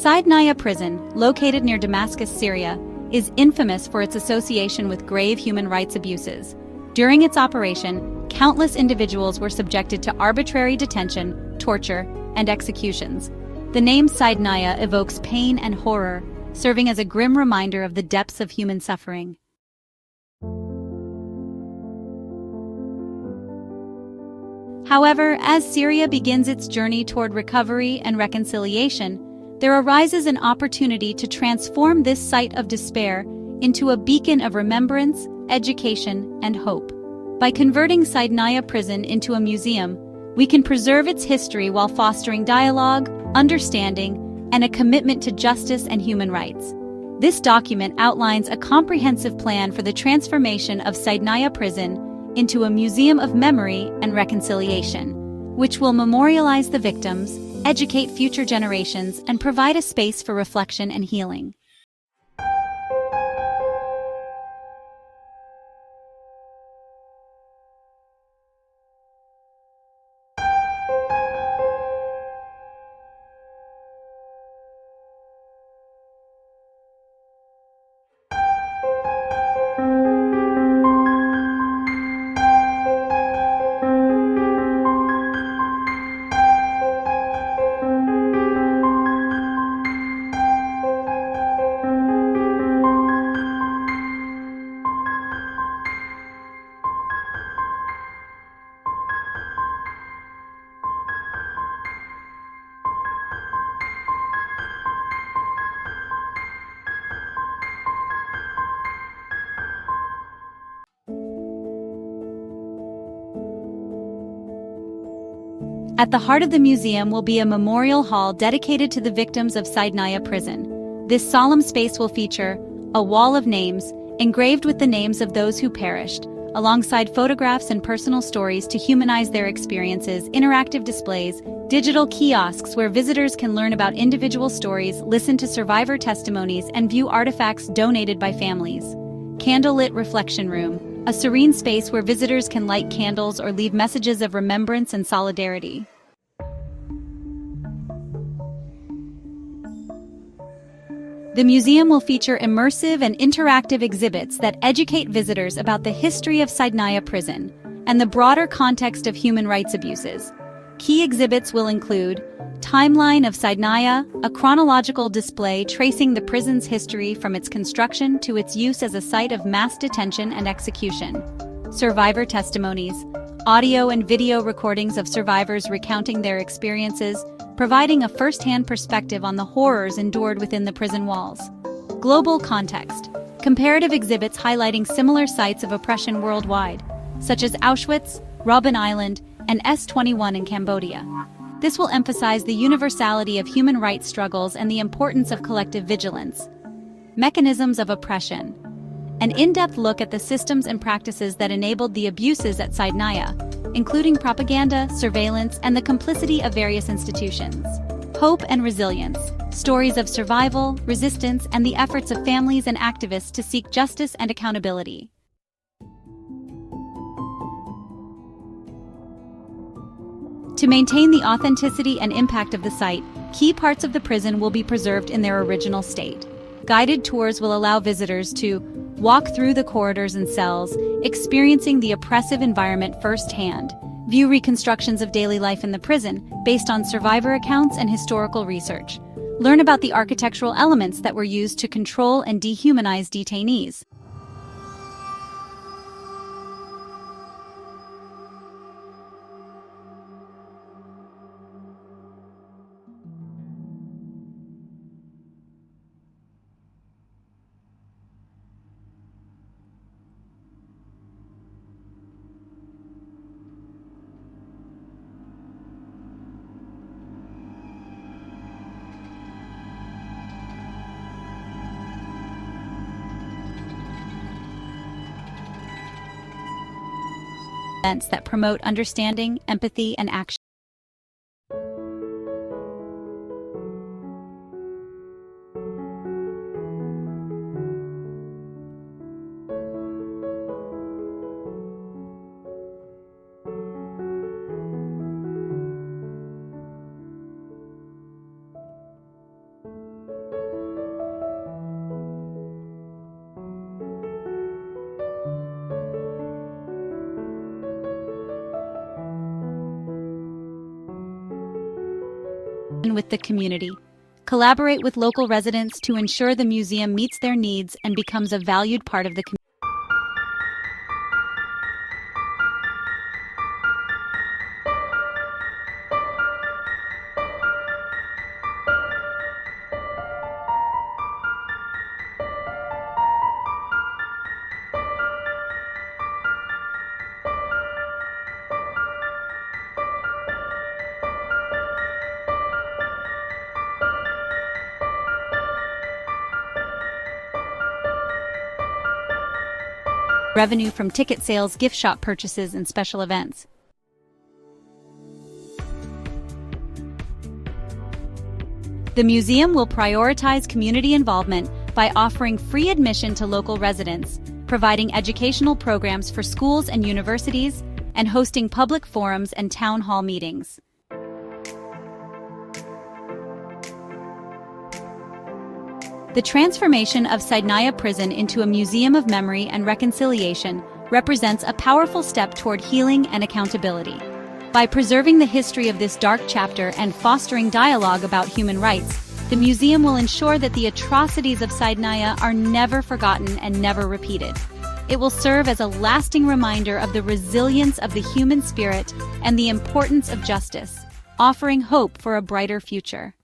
Saydnaya Prison, located near Damascus, Syria, is infamous for its association with grave human rights abuses. During its operation, countless individuals were subjected to arbitrary detention, torture, and executions. The name Saydnaya evokes pain and horror, serving as a grim reminder of the depths of human suffering. However, as Syria begins its journey toward recovery and reconciliation, there arises an opportunity to transform this site of despair into a beacon of remembrance, education, and hope. By converting Saydnaya Prison into a museum, we can preserve its history while fostering dialogue, understanding, and a commitment to justice and human rights. This document outlines a comprehensive plan for the transformation of Saydnaya Prison into a museum of memory and reconciliation, which will memorialize the victims, educate future generations, and provide a space for reflection and healing. At the heart of the museum will be a memorial hall dedicated to the victims of Saydnaya Prison. This solemn space will feature a wall of names engraved with the names of those who perished, alongside photographs and personal stories to humanize their experiences, interactive displays, digital kiosks where visitors can learn about individual stories, listen to survivor testimonies, and view artifacts donated by families. Candlelit reflection room, a serene space where visitors can light candles or leave messages of remembrance and solidarity. The museum will feature immersive and interactive exhibits that educate visitors about the history of Saydnaya Prison and the broader context of human rights abuses. Key exhibits will include Timeline of Saydnaya, a chronological display tracing the prison's history from its construction to its use as a site of mass detention and execution. Survivor testimonies, audio and video recordings of survivors recounting their experiences, providing a first-hand perspective on the horrors endured within the prison walls. Global context, comparative exhibits highlighting similar sites of oppression worldwide, such as Auschwitz, Robben Island, and S-21 in Cambodia. This will emphasize the universality of human rights struggles and the importance of collective vigilance. Mechanisms of oppression. An in-depth look at the systems and practices that enabled the abuses at Saydnaya, including propaganda, surveillance, and the complicity of various institutions. Hope and resilience. Stories of survival, resistance, and the efforts of families and activists to seek justice and accountability. To maintain the authenticity and impact of the site, key parts of the prison will be preserved in their original state. Guided tours will allow visitors to walk through the corridors and cells, experiencing the oppressive environment firsthand, view reconstructions of daily life in the prison based on survivor accounts and historical research, learn about the architectural elements that were used to control and dehumanize detainees. Events that promote understanding, empathy, and action. with the community. Collaborate with local residents to ensure the museum meets their needs and becomes a valued part of the community. Revenue from ticket sales, gift shop purchases, and special events. The museum will prioritize community involvement by offering free admission to local residents, providing educational programs for schools and universities, and hosting public forums and town hall meetings. The transformation of Saydnaya Prison into a museum of memory and reconciliation represents a powerful step toward healing and accountability. By preserving the history of this dark chapter and fostering dialogue about human rights, the museum will ensure that the atrocities of Saydnaya are never forgotten and never repeated. It will serve as a lasting reminder of the resilience of the human spirit and the importance of justice, offering hope for a brighter future.